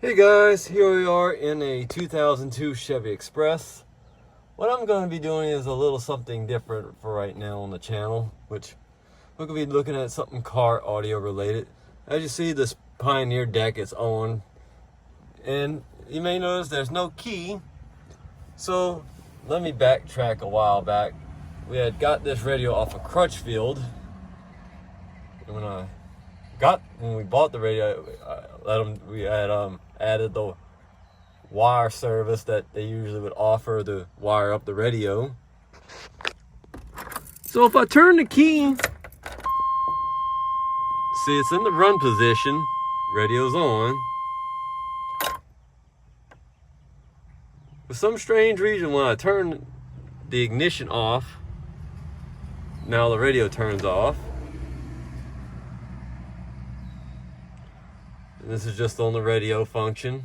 Hey guys, here we are in a 2002 Chevy Express. What I'm going to be doing is a little something different for right now on the channel, which we're going to be looking at something car audio related. As you see, this Pioneer deck is on, and you may notice there's no key. So let me backtrack a while back. We had got this radio off of Crutchfield, and when we bought the radio, we had added the wire service that they usually would offer to wire up the radio. So if I turn the key, see it's in the run position, radio's on. For some strange reason, when I turn the ignition off, now the radio turns off. And this is just on the radio function.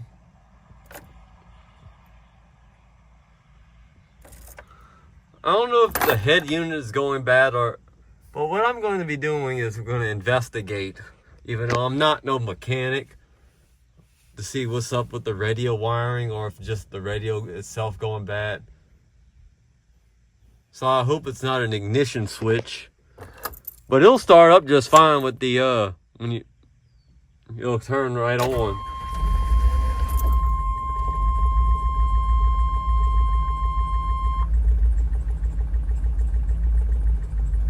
I don't know if the head unit is going bad but what I'm going to be doing is we're going to investigate, even though I'm not no mechanic, to see what's up with the radio wiring or if just the radio itself going bad. So I hope it's not an ignition switch, but it'll start up just fine with the when it'll turn right on.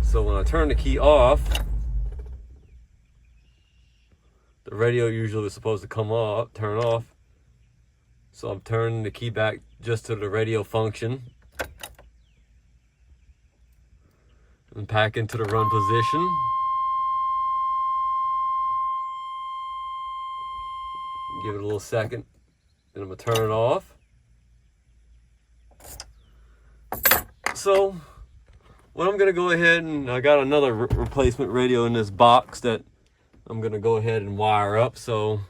So when I turn the key off, the radio usually was supposed to turn off. So I'm turning the key back just to the radio function. And back into the run position. Give it a little second, then I'm gonna turn it off. So what I'm gonna go ahead and I got another replacement radio in this box that I'm gonna go ahead and wire up. So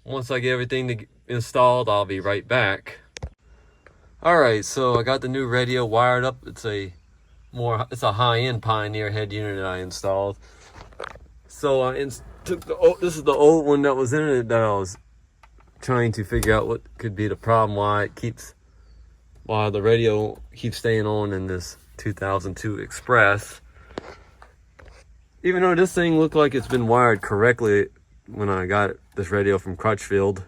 once I get everything installed, I'll be right back. All right, so I got the new radio wired up. It's a high-end Pioneer head unit that I installed. So this is the old one that was in it that I was trying to figure out what could be the problem, why the radio keeps staying on in this 2002 Express. Even though this thing looked like it's been wired correctly when I got this radio from Crutchfield.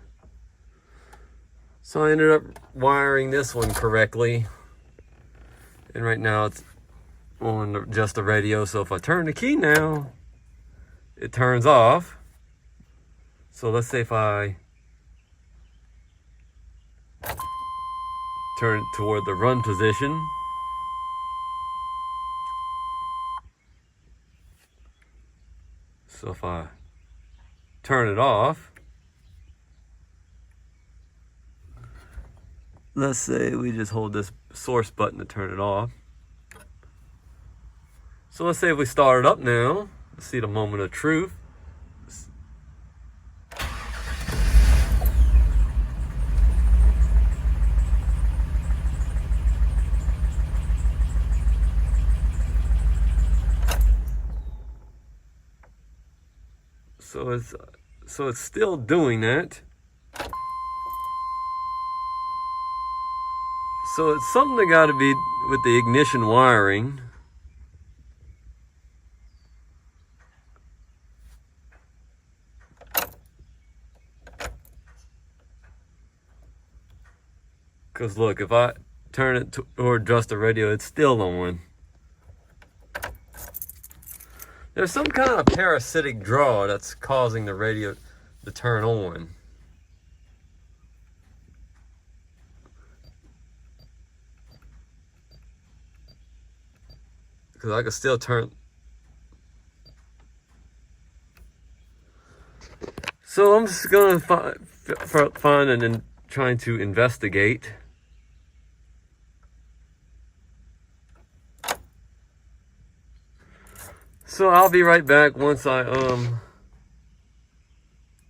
So I ended up wiring this one correctly. And right now it's on just the radio. So if I turn the key now, it turns off. So let's say if I turn it toward the run position. So if I turn it off, let's say we just hold this source button to turn it off. So let's say if we start it up now, let's see the moment of truth. So it's still doing that. So it's something that got to be with the ignition wiring. Because look, if I turn it or adjust the radio, it's still on. There's some kind of parasitic draw that's causing the radio to turn on. Because I can still turn. So I'm just going to find and then trying to investigate. So I'll be right back once I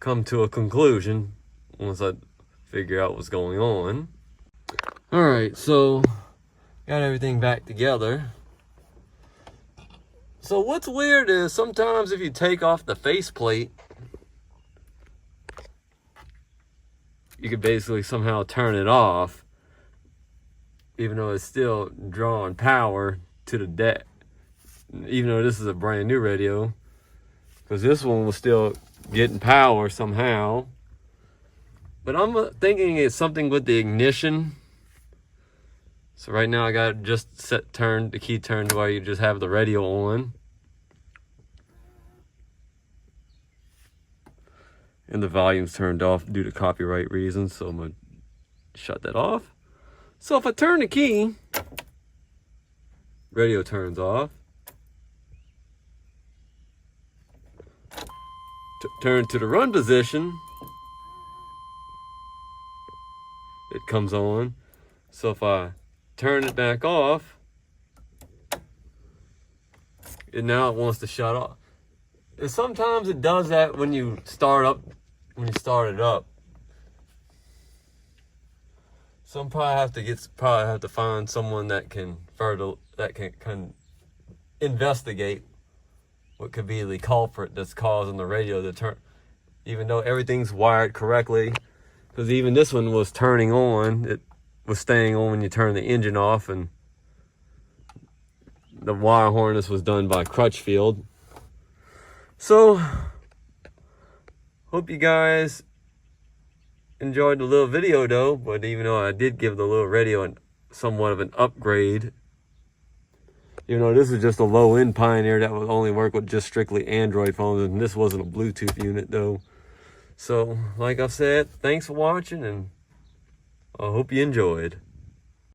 come to a conclusion, once I figure out what's going on. All right, so got everything back together. So what's weird is sometimes if you take off the faceplate, you could basically somehow turn it off, even though it's still drawing power to the deck. Even though this is a brand new radio, because this one was still getting power somehow. But I'm thinking it's something with the ignition. So right now I got it just the key turned while you just have the radio on. And the volume's turned off due to copyright reasons, so I'm gonna shut that off. So if I turn the key, radio turns off. Turn to the run position, it comes on. So if I turn it back off, and now it wants to shut off. And sometimes it does that when you start it up. So I'm probably have to find someone that can investigate what could be the culprit that's causing the radio to turn, even though everything's wired correctly. Because even this one was turning on, it was staying on when you turn the engine off, and the wire harness was done by Crutchfield. So, hope you guys enjoyed the little video though, but even though I did give the little radio somewhat of an upgrade, even though this is just a low-end Pioneer that would only work with just strictly Android phones, and this wasn't a Bluetooth unit though. So, like I've said, thanks for watching, and I hope you enjoyed.